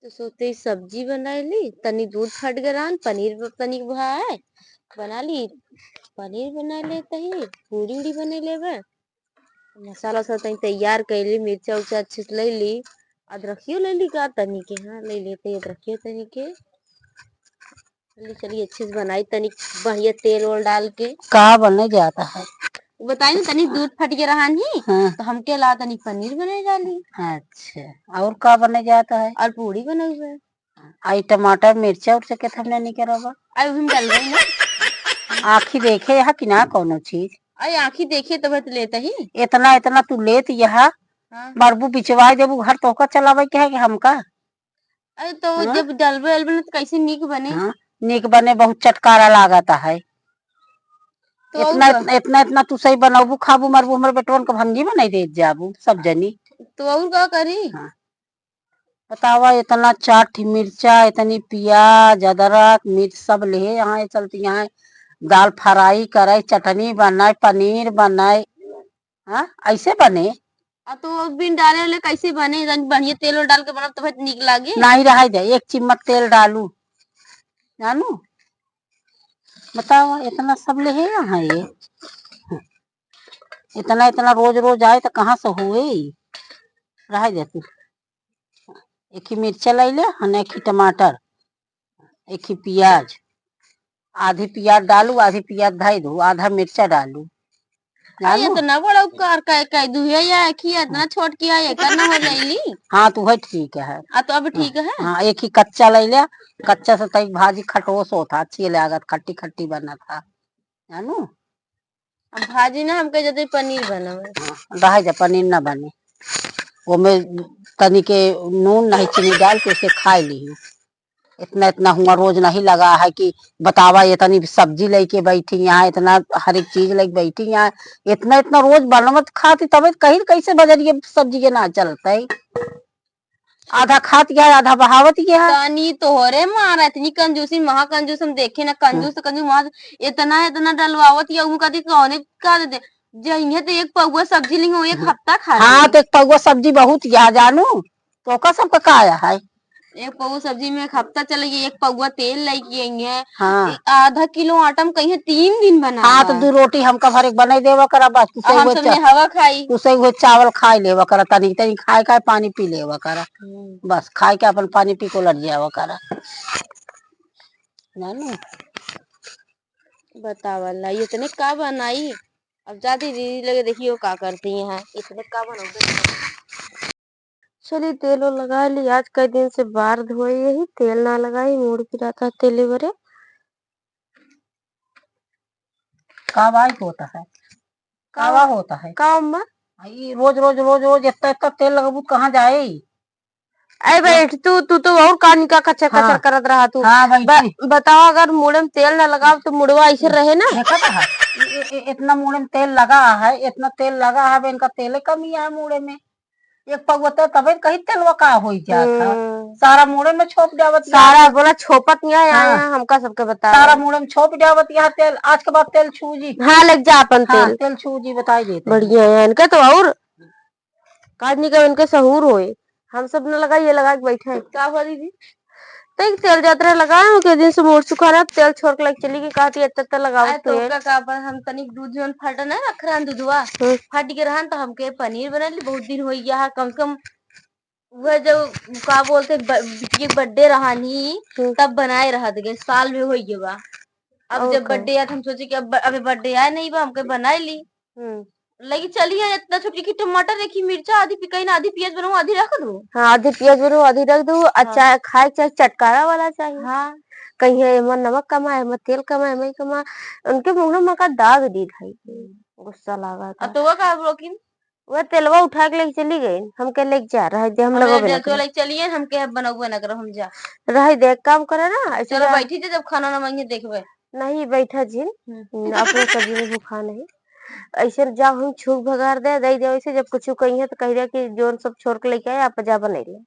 तो सोते ही सब्जी बनाई ली, तनी दूध फट गरान, पनीर तनी भाई बना ली। पनीर बना लेते ही, पूरी उड़ी बने लेवे। मसाला सब तनी तैयार कर ली, मिर्चा उर्चा अच्छे से ले ली। अदरखियो ले ली का तनी के, हाँ ले लेते अदरखियो तनी के। चलिए अच्छे से बनाई तनी बढ़िया तेल वोल डाल के। का बने जाता है बताई ना तनी दूध फट के रहा नहीं। हाँ। तो हमके ला तनी पनीर बनाई डाली। अच्छा और का बने जाता है और पूरी बनाई हुए। आई टमाटर मिर्चा उर्चा के हमने नहीं करवा आई हम डाल गई ना। आखी देखे यहाँ कि ना कोनो चीज आई आखी देखे तो बत लेता ही इतना इतना तू लेत यहाँ मरबू बिचवा देबू घर तो का चलावे के है कि हमका। अरे तो जब डलबे अलबे तो कैसे नीक बने। नीक बने बहुत चटकारा लागता है। तो इतना इतना इतना तू सही बनाबू खाबू मरबू हमारे बेटवन को भंगी बनाई दे जाबू सब जनी। तो और का करी। बतावा इतना चाट मिर्चा इतनी प्याज अदरक मिर्च सब ले यहाँ चलती यहाँ दाल फ्राई करे चटनी बनाए पनीर बनाए। हाँ ऐसे बने तो बिन डाले वाले कैसे बने बढ़िया तेल डाल के बना तो बहुत नीक लागे। नहीं रह जाए एक चिम्मच तेल डालू जानू। बताओ इतना सब ले है यहाँ ये इतना इतना रोज रोज आए तो कहाँ से हुए रह जाए तू। एक ही मिर्चा ले ले एक ही टमाटर एक ही प्याज आधी प्याज डालू आधी प्याज धाई दू आधा मिर्चा डालू। इतना बड़ा उपकार कह दू है या एक ही इतना छोट किया है करना हो जाएगी। हाँ तो वही ठीक है। तो अब ठीक है। हाँ एक ही कच्चा ले लिया कच्चा से तई भाजी खटोस होता अच्छी लागत खट्टी खट्टी बना था जानू। अब भाजी ना हमके जैसे पनीर बना रह जा पनीर ना बने वो में तनी के नून नहीं चीनी डाल के उसे खा ली। इतना इतना हुआ रोज नहीं लगा है कि बतावा इतनी सब्जी लेके बैठी यहाँ इतना हर एक चीज लेके बैठी यहाँ इतना इतना रोज बनवत खाती तब कहीं कैसे बजरिए सब्जी के ना चलता है। आधा खात गया आधा बहावत गया तानी तोहरे मारा इतनी कंजूसी महा कंजूस हम देखे ना कंजूस तो कंजूस वहां इतना इतना डलवावत या कदी कौने का दे जइने तो एक पौवा सब्जी लिंग एक हफ्ता खा। हाँ तो एक पौवा सब्जी बहुत या जानू तो का सबका काया है। एक पौवा सब्जी में एक हफ्ता चले गई एक पौवा तेल लेके आई है। हाँ। आधा किलो आटा में कहीं 3 दिन बना। हाँ तो 2 रोटी हमका भर एक बनाई देवा करा बस हम सबने हवा खाई तू सही वो चावल खाई लेवा करा तनी तनी खाए खाए पानी पी लेवा करा बस खाए के अपन पानी पी को लड़ जावा करा जानू। बतावला इतने का बनाई अब जाती दीदी लगे देखियो का करती हैं इतने का बनाओ। चलिए तेल लगा ली आज कई दिन से बार धोए यही तेल ना लगाई मूड गिरा था तेले भरे कावा होता है कावा होता है का अम्मा रोज रोज रोज रोज इतना इतना तेल लगबू कहाँ जाए। अरे बैठ तू तो और कान का कच्चा कचर करत रहा तू। हाँ बताओ अगर मुड़े में तेल ना लगाओ तो मुड़वा ऐसे रहे ना। इतना मुड़े में तेल लगा है इतना तेल लगा है इनका तेल कमी है मुड़े में एक पगवता तबे कहीं तेलवा का हो जाता सारा मुड़े में छोप जावत सारा बोला छोपत नहीं आया हमका सबके बता सारा मुड़े में छोप जावत यहाँ तेल आज के बाद तेल छूजी। हाँ लग जा अपन तेल तेल छूजी बताई देते बढ़िया है इनका तो और काटने का इनके सहूर होए हम सब ने लगा ये लगा के बैठे हैं क्या हुआ दीदी तो तेल यात्रा लगाए के दिन से मोड़ चुका रहा तेल छोड़ के लग चली गई कहती इतना लगाओ तो हम तनिक दूध जन फट ना रख रहा दूधवा फट के रहन तो हमके पनीर बना ली बहुत दिन हो गया है कम से कम वह जब का बोलते बर्थडे रहा नहीं तब बनाए रहा थे साल में हो गया। अब जब बर्थडे आया हम सोचे कि अब अभी बर्थडे आया नहीं बा हमके बनाई ली लगी चलिए इतना छोटी की टमाटर देखी मिर्चा आधी पिकाई ना आधी प्याज बनाऊ आधी रख दू। हाँ आधी प्याज बनाऊ आधी रख दू अच्छा खाए चाहे चटकारा वाला चाहिए। हाँ कहीं है एमा नमक कमा एमा तेल कमा एमा कमा उनके मुंह में का दाग दी भाई गुस्सा लगा था। तो का रोकिन वह तेलवा उठा के लेके चली गई हमके लेके जा रहा है हम लोग चलिए हमके बनाऊ ना करो हम जा रह दे काम करे ना चलो बैठी थे जब खाना ना मांगे देखबे नहीं बैठा जिन अपने सब्जी में भूखा नहीं ऐसे जा हम छूक भगार दे दे ऐसे जब कुछ कही है तो कह रहा कि जोन सब छोड़ के लेके आए आप जा बने ले।